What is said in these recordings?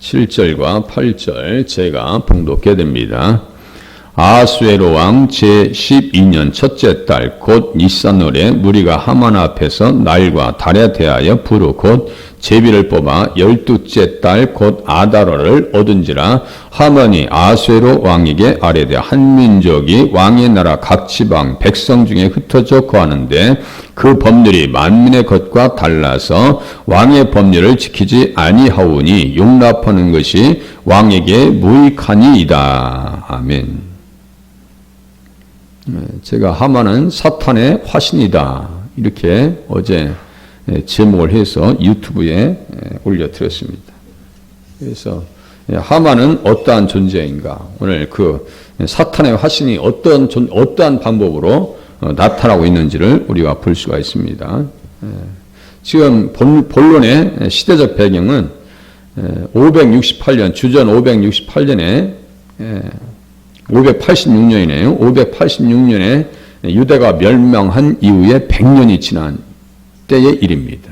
7절과 8절 제가 봉독해 드립니다. 아하수에로 왕 제12년 첫째 달 곧 니산월에 무리가 하만 앞에서 날과 달에 대하여 부르 곧 제비를 뽑아 12째 달 곧 아달월을 얻은지라. 하만이 아하수에로 왕에게 아뢰되 한 민족이 왕의 나라 각 지방 백성 중에 흩어져 거하는데 그 법률이 만민의 것과 달라서 왕의 법률을 지키지 아니하오니 용납하는 것이 왕에게 무익하니이다. 아멘. 제가 하만은 사탄의 화신이다 이렇게 어제 제목을 해서 유튜브에 올려드렸습니다. 그래서 하만은 어떠한 존재인가, 오늘 그 사탄의 화신이 어떠한 방법으로 나타나고 있는지를 우리가 볼 수가 있습니다. 지금 본론의 시대적 배경은 568년 주전 568년에 586년이네요. 586년에 유대가 멸망한 이후에 100년이 지난 때의 일입니다.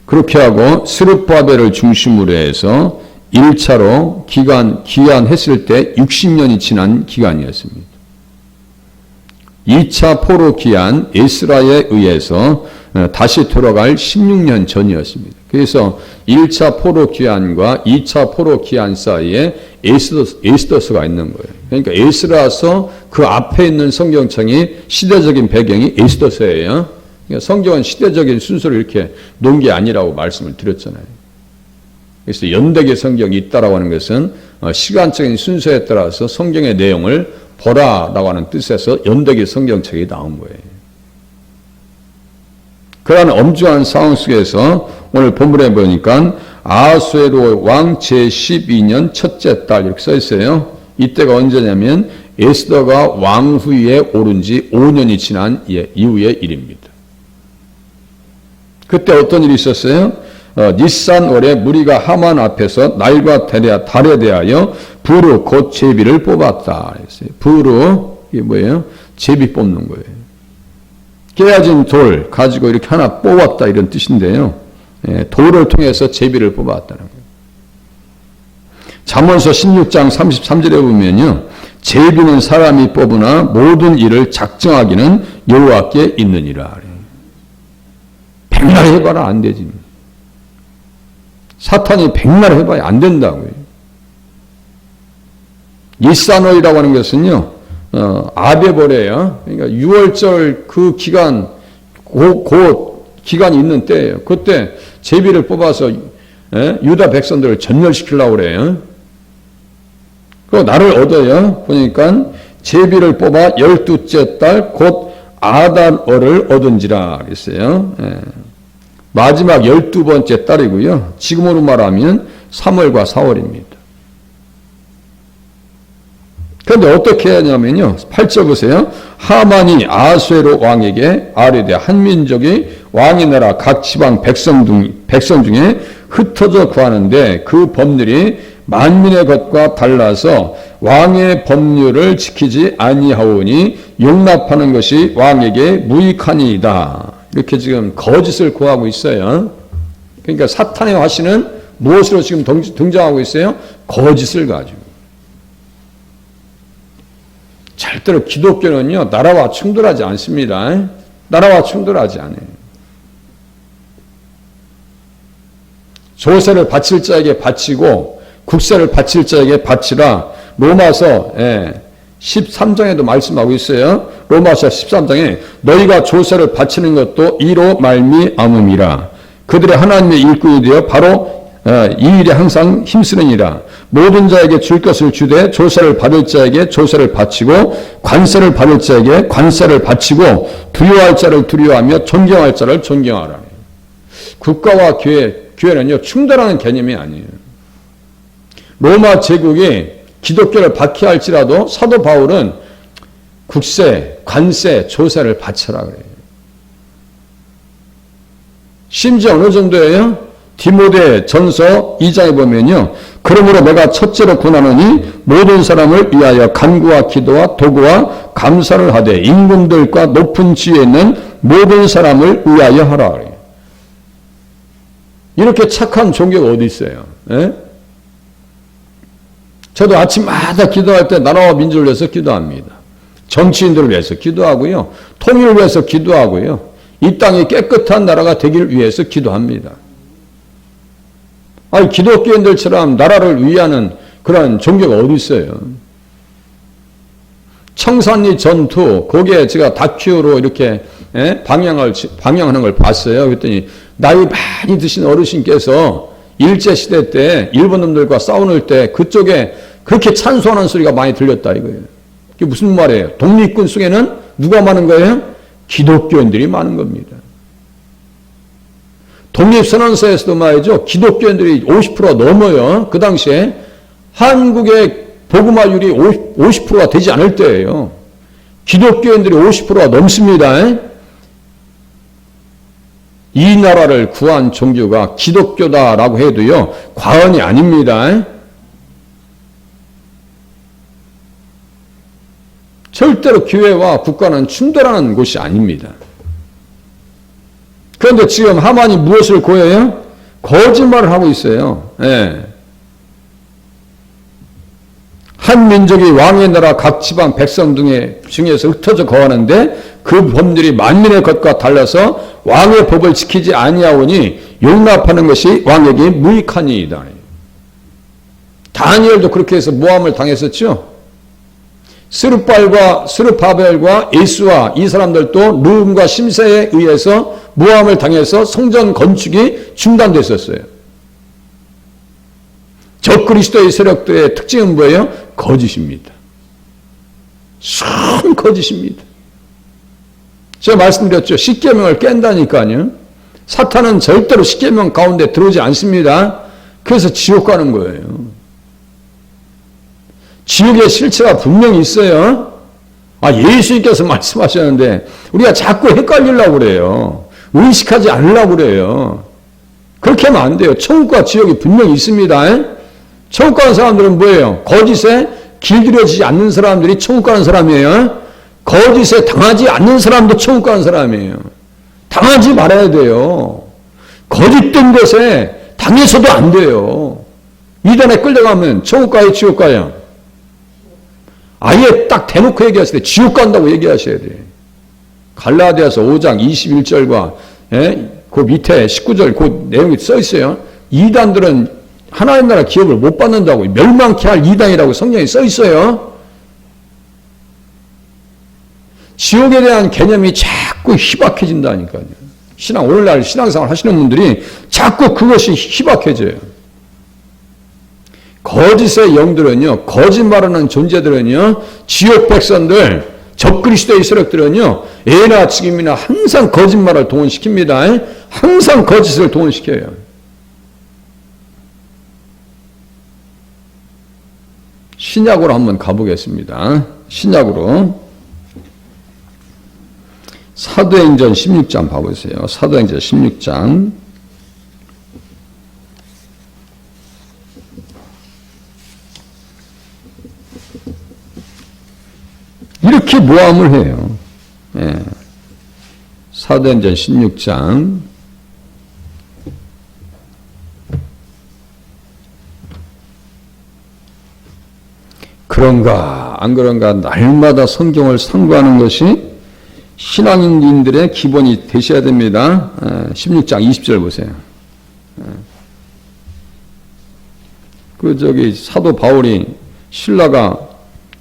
그렇게 하고 스룹바벨을 중심으로 해서 1차로 기한했을 때 60년이 지난 기간이었습니다. 2차 포로 기한 에스라에 의해서 다시 돌아갈 16년 전이었습니다. 그래서 1차 포로 기한과 2차 포로 기한 사이에 에스더서가 있는 거예요. 그러니까 에스라서 그 앞에 있는 성경창이 시대적인 배경이 에스더서예요. 그러니까 성경은 시대적인 순서를 이렇게 놓은 게 아니라고 말씀을 드렸잖아요. 그래서 연대기 성경이 있다라고 하는 것은 시간적인 순서에 따라서 성경의 내용을 보라라고 하는 뜻에서 연대기 성경책이 나온 거예요. 그러한 엄중한 상황 속에서 오늘 본문에 보니까 아하수에로 왕 제12년 첫째 달 이렇게 써 있어요. 이때가 언제냐면 에스더가 왕후위에 오른 지 5년이 지난 이후의 일입니다. 그때 어떤 일이 있었어요? 니산월에 무리가 하만 앞에서 날과 달에 대하여 부르 곧 제비를 뽑았다. 부르 이게 뭐예요? 제비 뽑는 거예요. 깨어진 돌 가지고 이렇게 하나 뽑았다 이런 뜻인데요. 돌을 통해서 제비를 뽑았다는 거예요. 잠언서 16장 33절에 보면요. 제비는 사람이 뽑으나 모든 일을 작정하기는 여호와께 있느니라. 백날 해봐라 안 되지. 사탄이 백날 해봐야 안 된다고요. 니산월이라고 하는 것은요. 아베벌이에요. 그러니까 6월절 그 기간 곧 기간이 있는 때예요. 그때 제비를 뽑아서 유다 백성들을 전멸시키려고 그래요. 그 나를 얻어요. 보니까 제비를 뽑아 12째 달 곧 아달월을 얻은지라 그랬어요. 마지막 12번째 달이고요. 지금으로 말하면 3월과 4월입니다. 그런데 어떻게 하냐면요. 8절 보세요. 하만이 아하수에로 왕에게 아뢰되 한 민족이 왕의 나라 각 지방 백성 중에 흩어져 구하는데 그 법률이 만민의 것과 달라서 왕의 법률을 지키지 아니하오니 용납하는 것이 왕에게 무익하니이다. 이렇게 지금 거짓을 구하고 있어요. 그러니까 사탄의 화신은 무엇으로 지금 등장하고 있어요? 거짓을 가지고. 절대로 기독교는요, 나라와 충돌하지 않습니다. 나라와 충돌하지 않아요. 조세를 바칠 자에게 바치고 국세를 바칠 자에게 바치라. 로마서 13장에도 말씀하고 있어요. 로마서 13장에 너희가 조세를 바치는 것도 이로 말미암음이라. 그들의 하나님의 일꾼이 되어 바로 이 일에 항상 힘쓰느니라. 모든 자에게 줄 것을 주되 조세를 받을 자에게 조세를 바치고 관세를 받을 자에게 관세를 바치고 두려워할 자를 두려워하며 존경할 자를 존경하라. 국가와 교회는요 충돌하는 개념이 아니에요. 로마 제국이 기독교를 박해할지라도 사도 바울은 국세, 관세, 조세를 바쳐라 그래요. 심지어 어느 정도예요? 디모데 전서 2장에 보면요. 그러므로 내가 첫째로 권하노니 모든 사람을 위하여 간구와 기도와 도구와 감사를 하되 임금들과 높은 지위에 있는 모든 사람을 위하여 하라. 이렇게 착한 종교가 어디 있어요? 예? 저도 아침마다 기도할 때 나라와 민족을 위해서 기도합니다. 정치인들을 위해서 기도하고요. 통일을 위해서 기도하고요. 이 땅이 깨끗한 나라가 되기를 위해서 기도합니다. 아니, 기독교인들처럼 나라를 위하는 그런 종교가 어디 있어요? 청산리 전투, 거기에 제가 다큐로 이렇게 방영하는 걸 봤어요. 그랬더니 나이 많이 드신 어르신께서 일제시대 때 일본 놈들과 싸우는 때 그쪽에 그렇게 찬송하는 소리가 많이 들렸다 이거예요. 그게 무슨 말이에요? 독립군 속에는 누가 많은 거예요? 기독교인들이 많은 겁니다. 독립선언서에서도 말이죠. 기독교인들이 50%가 넘어요. 그 당시에 한국의 복음화율이 50%가 되지 않을 때예요. 기독교인들이 50%가 넘습니다. 이 나라를 구한 종교가 기독교다라고 해도요. 과언이 아닙니다. 절대로 교회와 국가는 충돌하는 곳이 아닙니다. 그런데 지금 하만이 무엇을 고해요? 거짓말을 하고 있어요. 예. 한 민족이 왕의 나라 각 지방 백성 중에서 흩어져 거하는데 그 법률이 만민의 것과 달라서 왕의 법을 지키지 아니하오니 용납하는 것이 왕에게 무익하니이다. 다니엘도 그렇게 해서 모함을 당했었죠. 스룹바벨과 예수와 이 사람들도 르음과 심세에 의해서 모함을 당해서 성전 건축이 중단됐었어요. 적그리스도의 세력들의 특징은 뭐예요? 거짓입니다. 순 거짓입니다. 제가 말씀드렸죠. 십계명을 깬다니까요. 사탄은 절대로 십계명 가운데 들어오지 않습니다. 그래서 지옥 가는 거예요. 지옥의 실체가 분명히 있어요. 예수님께서 말씀하셨는데 우리가 자꾸 헷갈리려고 그래요. 의식하지 않으려고 그래요. 그렇게 하면 안 돼요. 천국과 지옥이 분명히 있습니다. 천국 가는 사람들은 뭐예요? 거짓에 길들여지지 않는 사람들이 천국 가는 사람이에요. 거짓에 당하지 않는 사람도 천국 가는 사람이에요. 당하지 말아야 돼요. 거짓된 것에 당해서도 안 돼요. 이단에 끌려가면 천국 가요, 지옥 가요? 아예 딱 대놓고 얘기하실 때 지옥 간다고 얘기하셔야 돼요. 갈라디아서 5장 21절과 그 밑에 19절 그 내용이 써 있어요. 이단들은 하나님 나라 기업을 못 받는다고 멸망케 할 이단이라고 성경에 써 있어요. 지옥에 대한 개념이 자꾸 희박해진다니까요. 오늘날 신앙생활 하시는 분들이 자꾸 그것이 희박해져요. 거짓의 영들은요, 거짓말하는 존재들은요, 지옥 백성들, 적그리스도의 세력들은요, 예나 지금이나 항상 거짓말을 동원시킵니다. 항상 거짓을 동원시켜요. 신약으로 한번 가보겠습니다. 신약으로. 사도행전 16장 봐보세요. 사도행전 16장. 이렇게 모함을 해요. 사도행전 16장. 그런가 안 그런가 날마다 성경을 상고하는 것이 신앙인들의 기본이 되셔야 됩니다. 16장 20절 보세요. 사도 바울이 신라가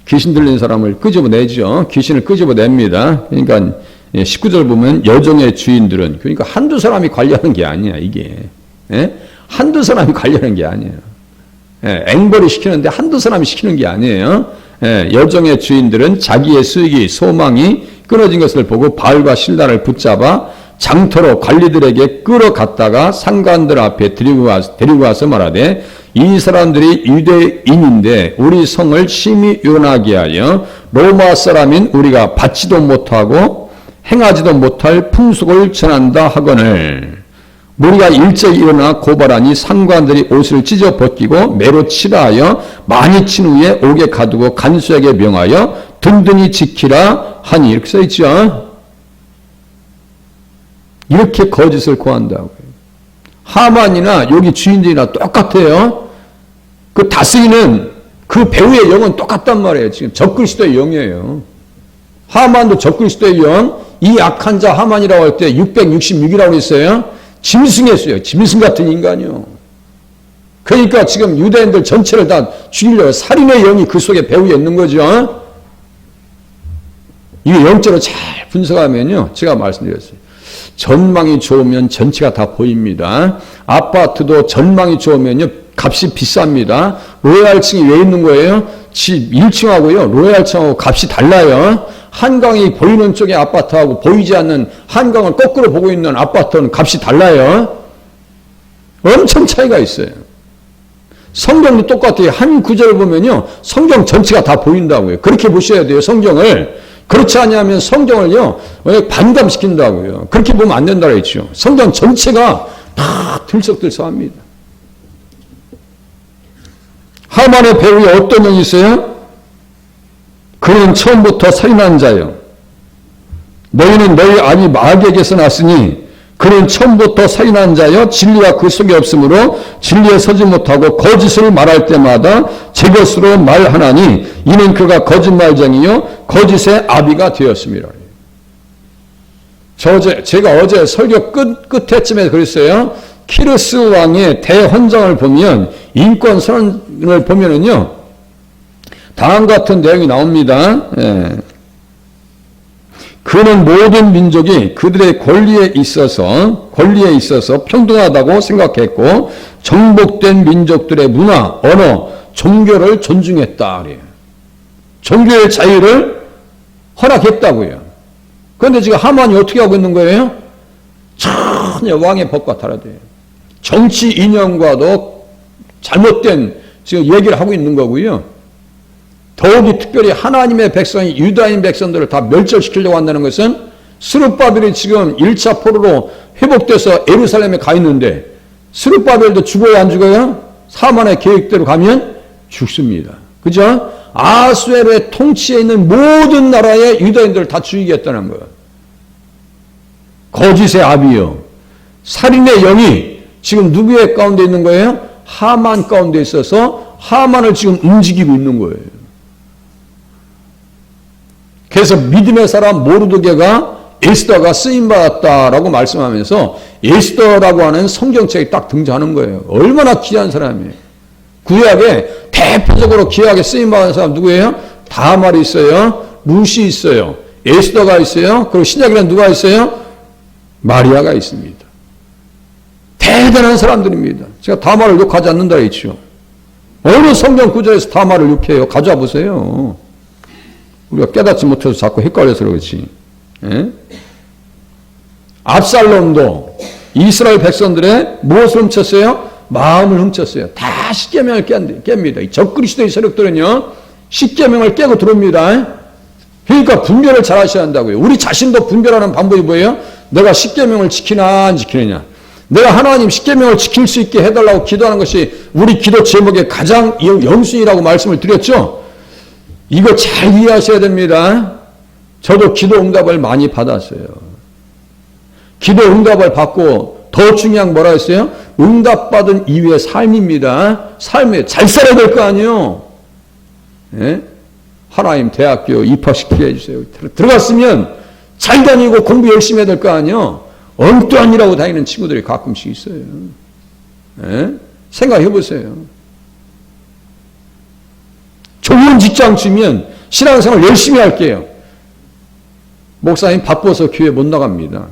귀신 들린 사람을 끄집어내죠. 귀신을 끄집어냅니다. 그러니까 19절 보면 여종의 주인들은, 그러니까 한두 사람이 관리하는 게 아니야, 이게. 한두 사람이 관리하는 게 아니에요. 앵벌이 시키는데 한두 사람이 시키는 게 아니에요. 여종의 주인들은 자기의 수익이 소망이 끊어진 것을 보고 바울과 실라를 붙잡아 장터로 관리들에게 끌어갔다가 상관들 앞에 데리고 와서 말하되, 이 사람들이 유대인인데 우리 성을 심히 요란하게 하여 로마 사람인 우리가 받지도 못하고 행하지도 못할 풍속을 전한다 하거늘, 우리가 일찍 일어나 고발하니 상관들이 옷을 찢어 벗기고 매로 치라 하여 많이 친 후에 옥에 가두고 간수에게 명하여 든든히 지키라 하니, 이렇게 써있죠. 이렇게 거짓을 고한다고요. 하만이나 여기 주인들이나 똑같아요. 그 다스리는 그 배우의 영은 똑같단 말이에요. 지금 적그리스도의 영이에요. 하만도 적그리스도의 영, 이 악한 자 하만이라고 할 때 666이라고 했어요. 짐승했어요. 짐승 같은 인간이요. 그러니까 지금 유대인들 전체를 다 죽이려고 살인의 영이 그 속에 배후에 있는 거죠. 이게 영적으로 잘 분석하면요. 제가 말씀드렸어요. 전망이 좋으면 전체가 다 보입니다. 아파트도 전망이 좋으면요. 값이 비쌉니다. 로얄층이 왜 있는 거예요? 집 1층하고요. 로얄층하고 값이 달라요. 한강이 보이는 쪽의 아파트하고 보이지 않는 한강을 거꾸로 보고 있는 아파트는 값이 달라요. 엄청 차이가 있어요. 성경도 똑같아요. 한 구절을 보면요. 성경 전체가 다 보인다고요. 그렇게 보셔야 돼요. 성경을. 그렇지 않으면 성경을요. 반감시킨다고요. 그렇게 보면 안 된다고 했죠. 성경 전체가 다 들썩들썩합니다. 하만의 배후에 어떤 영이 있어요? 그는 처음부터 살인한 자요. 너희는 너희 아비 마귀에게서 났으니 그는 처음부터 살인한 자여 진리가 그 속에 없으므로 진리에 서지 못하고 거짓을 말할 때마다 제 것으로 말하나니 이는 그가 거짓말쟁이요 거짓의 아비가 되었습니다. 제가 어제 설교 끝에쯤에 그랬어요. 키르스 왕의 대헌정을 보면 인권 선언을 보면은요 다음과 같은 내용이 나옵니다. 예. 그는 모든 민족이 그들의 권리에 있어서 평등하다고 생각했고 정복된 민족들의 문화, 언어, 종교를 존중했다. 그래요. 종교의 자유를 허락했다고요. 그런데 지금 하만이 어떻게 하고 있는 거예요? 전혀 왕의 법과 다르대요. 정치 이념과도 잘못된 지금 얘기를 하고 있는 거고요. 더욱이 특별히 하나님의 백성이 유다인 백성들을 다 멸절시키려고 한다는 것은 스룹바벨이 지금 1차 포로로 회복돼서 예루살렘에 가 있는데 스룹바벨도 죽어요 안 죽어요? 하만의 계획대로 가면 죽습니다. 그죠? 아수에르의 통치에 있는 모든 나라의 유다인들을 다 죽이겠다는 거예요. 거짓의 아비요. 살인의 영이 지금 누구의 가운데 있는 거예요? 하만 가운데 있어서 하만을 지금 움직이고 있는 거예요. 그래서 믿음의 사람 모르드게가 에스더가 쓰임받았다라고 말씀하면서 에스더라고 하는 성경책이 딱 등장하는 거예요. 얼마나 귀한 사람이에요. 구약에 대표적으로 귀하게 쓰임받은 사람 누구예요? 다말이 있어요. 룻이 있어요. 에스더가 있어요. 그리고 신약에는 누가 있어요? 마리아가 있습니다. 대단한 사람들입니다. 제가 다말을 욕하지 않는다 했죠. 어느 성경 구절에서 다말을 욕해요? 가져와 보세요. 우리가 깨닫지 못해서 자꾸 헷갈려서 그렇지. 예? 압살롬도 이스라엘 백성들의 무엇을 훔쳤어요? 마음을 훔쳤어요. 다 십계명을 깹니다. 이 적그리스도의 세력들은요. 십계명을 깨고 들어옵니다. 그러니까 분별을 잘 하셔야 한다고요. 우리 자신도 분별하는 방법이 뭐예요? 내가 십계명을 지키나 안 지키느냐. 내가 하나님 십계명을 지킬 수 있게 해달라고 기도하는 것이 우리 기도 제목의 가장 영순이라고 말씀을 드렸죠. 이거 잘 이해하셔야 됩니다. 저도 기도 응답을 많이 받았어요. 기도 응답을 받고 더 중요한 건 뭐라 했어요? 응답받은 이후의 삶입니다. 삶에 잘 살아야 될 거 아니에요. 예? 하나님 대학교 입학시키게 해주세요. 들어갔으면 잘 다니고 공부 열심히 해야 될 거 아니에요. 엉뚱한 일하고 다니는 친구들이 가끔씩 있어요. 예? 생각해 보세요. 좋은 직장 주면 신앙생활 열심히 할게요. 목사님 바빠서 교회 못 나갑니다.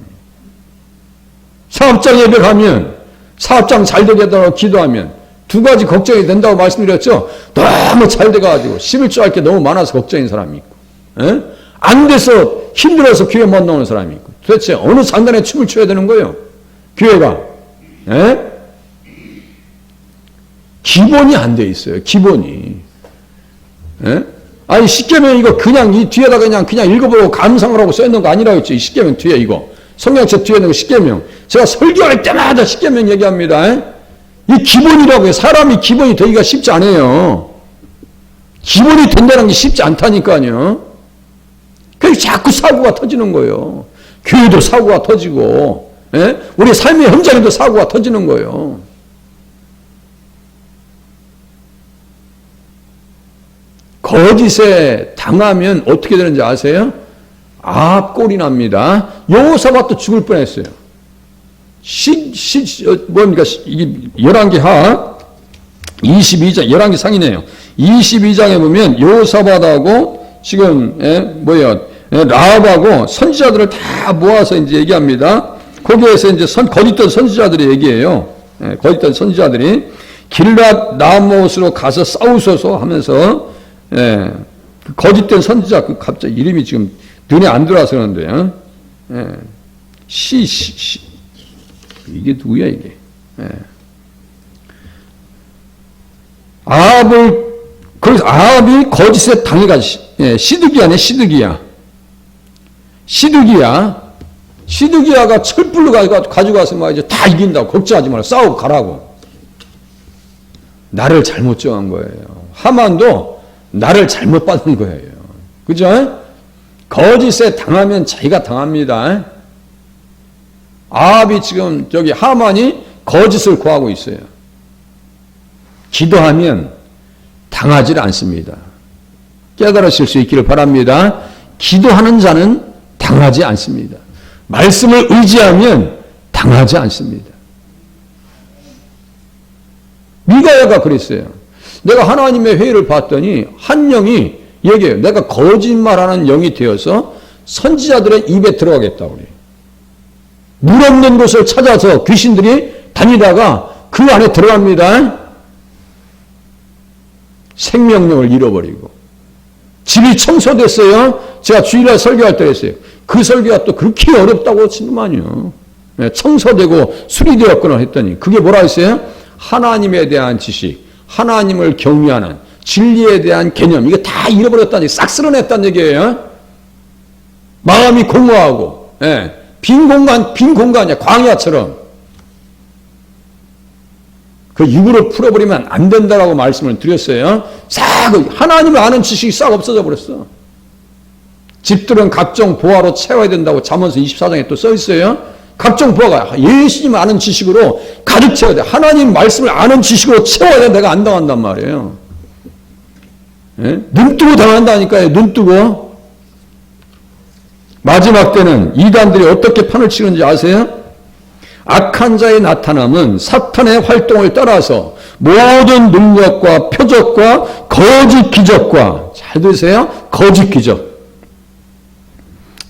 사업장 예배 가면 사업장 잘 되게 해달라고 기도하면 두 가지 걱정이 된다고 말씀드렸죠. 너무 잘 돼가지고 11조 할 게 너무 많아서 걱정인 사람이 있고 에? 안 돼서 힘들어서 교회 못 나오는 사람이 있고 도대체 어느 장단에 춤을 춰야 되는 거예요? 교회가 에? 기본이 안 돼 있어요. 기본이. 에? 아니 십계명 이거 그냥 이 뒤에다가 그냥 읽어보고 감상을 하고 써있는 거 아니라고 했죠. 이 십계명 뒤에 이거 성경책 뒤에 있는 거 십계명. 제가 설교할 때마다 십계명 얘기합니다. 에? 이 기본이라고요. 사람이 기본이 되기가 쉽지 않아요. 기본이 된다는 게 쉽지 않다니까요. 그래서 자꾸 사고가 터지는 거예요. 교회도 사고가 터지고 예? 우리 삶의 현장에도 사고가 터지는 거예요. 거짓에 당하면 어떻게 되는지 아세요? 꼴이 납니다. 여호사밧도 죽을 뻔했어요. 뭡니까? 이게 11개 22장, 11개 상이네요. 22장에 보면 여호사밧하고 지금, 라합하고 선지자들을 다 모아서 이제 얘기합니다. 거기에서 이제 거짓된 선지자들이 얘기해요. 거짓된 선지자들이 길랏 라못으로 가서 싸우소서 하면서, 그 거짓된 선지자, 갑자기 이름이 지금 눈에 안 들어와서 그러는데요. 이게 누구야, 이게? 그래서 아합이 거짓에 당해가지고, 시드기야네, 시드기야가 철불로 가지고 와서 막 이제 다 이긴다고, 걱정하지 마라, 싸우고 가라고. 나를 잘못 정한 거예요. 하만도 나를 잘못 받은 거예요. 그죠? 거짓에 당하면 자기가 당합니다. 아합이 지금 하만이 거짓을 구하고 있어요. 기도하면 당하지 않습니다. 깨달으실 수 있기를 바랍니다. 기도하는 자는 당하지 않습니다. 말씀을 의지하면 당하지 않습니다. 미가야가 그랬어요. 내가 하나님의 회의를 봤더니 한 영이 얘기해요. 내가 거짓말하는 영이 되어서 선지자들의 입에 들어가겠다고 그래요. 물 없는 곳을 찾아서 귀신들이 다니다가 그 안에 들어갑니다. 생명력을 잃어버리고. 집이 청소됐어요. 제가 주일날 설교할 때 했어요. 그 설교가 또 그렇게 어렵다고 하시더만요. 청소되고 수리되었구나 했더니 그게 뭐라 했어요? 하나님에 대한 지식, 하나님을 경외하는 진리에 대한 개념, 이거 다 잃어버렸다는 얘기, 싹 쓸어냈다는 얘기예요. 마음이 공허하고, 빈 공간이야, 광야처럼. 그 육으로 풀어버리면 안 된다라고 말씀을 드렸어요. 하나님을 아는 지식이 싹 없어져 버렸어. 집들은 각종 보화로 채워야 된다고 잠언서 24장에 또 써 있어요. 각종 보화가 예수님 아는 지식으로 가득 채워야 돼. 하나님 말씀을 아는 지식으로 채워야 돼. 내가 안 당한단 말이에요. 눈 뜨고 당한다니까요. 눈 뜨고. 마지막 때는 이단들이 어떻게 판을 치는지 아세요? 악한 자의 나타남은 사탄의 활동을 따라서 모든 능력과 표적과 거짓 기적과, 잘 들으세요? 거짓 기적.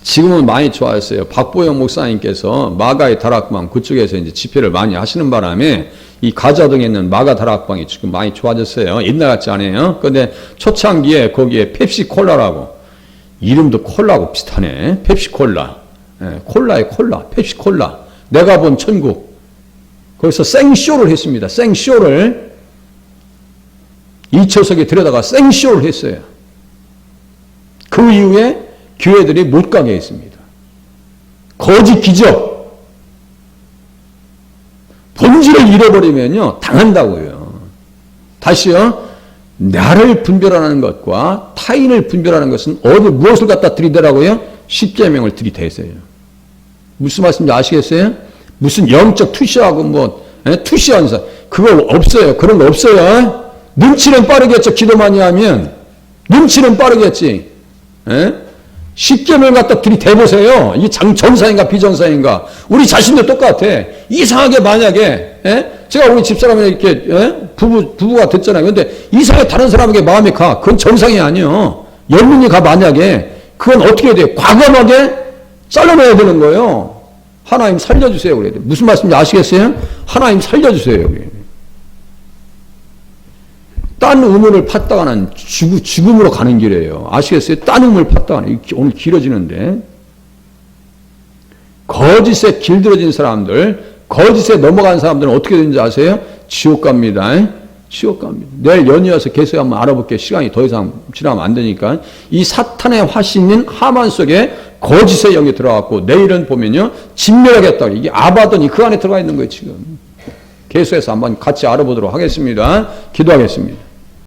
지금은 많이 좋아졌어요. 박보영 목사님께서 마가의 다락방 그쪽에서 이제 집회를 많이 하시는 바람에 이 가자동에 있는 마가 다락방이 지금 많이 좋아졌어요. 옛날 같지 않아요. 그런데 초창기에 거기에 펩시콜라라고, 이름도 콜라하고 비슷하네. 펩시콜라. 콜라에 콜라. 펩시콜라. 내가 본 천국. 거기서 생쇼를 했습니다. 생쇼를 2초석에 들여다가 생쇼를 했어요. 그 이후에 교회들이 못 가게 했습니다. 거짓 기적. 본질을 잃어버리면요, 당한다고요. 다시요, 나를 분별하는 것과 타인을 분별하는 것은 무엇을 갖다 들이대라고요? 십계명을 들이대세요. 무슨 말씀인지 아시겠어요? 무슨 영적 투시하고 투시하는 그거 없어요. 그런 거 없어요. 눈치는 빠르겠죠. 기도 많이 하면. 눈치는 빠르겠지. 십계명을 갖다 들이대보세요. 이게 정상인가 비정상인가. 우리 자신도 똑같아. 이상하게 만약에 제가 우리 집사람에게 이렇게 부부가 됐잖아요. 근데 이상하게 다른 사람에게 마음이 가. 그건 정상이 아니에요. 연륜이 가 만약에. 그건 어떻게 해야 돼요? 과감하게 잘라내야 되는 거예요. 하나님 살려주세요. 그래야 돼요. 무슨 말씀인지 아시겠어요? 하나님 살려주세요. 딴 우물을 팠다가는 죽음으로 가는 길이에요. 아시겠어요? 딴 우물 팠다가는 오늘 길어지는데. 거짓에 길들어진 사람들, 거짓에 넘어간 사람들은 어떻게 되는지 아세요? 지옥 갑니다. 지옥 갑니다. 내일 연이어서 계속 한번 알아볼게요. 시간이 더 이상 지나면 안 되니까. 이 사탄의 화신인 하만 속에 거짓의 영이 들어갔고, 내일은 보면요, 진멸하겠다. 이게 아바돈이 그 안에 들어가 있는 거예요, 지금. 계속해서 한번 같이 알아보도록 하겠습니다. 기도하겠습니다.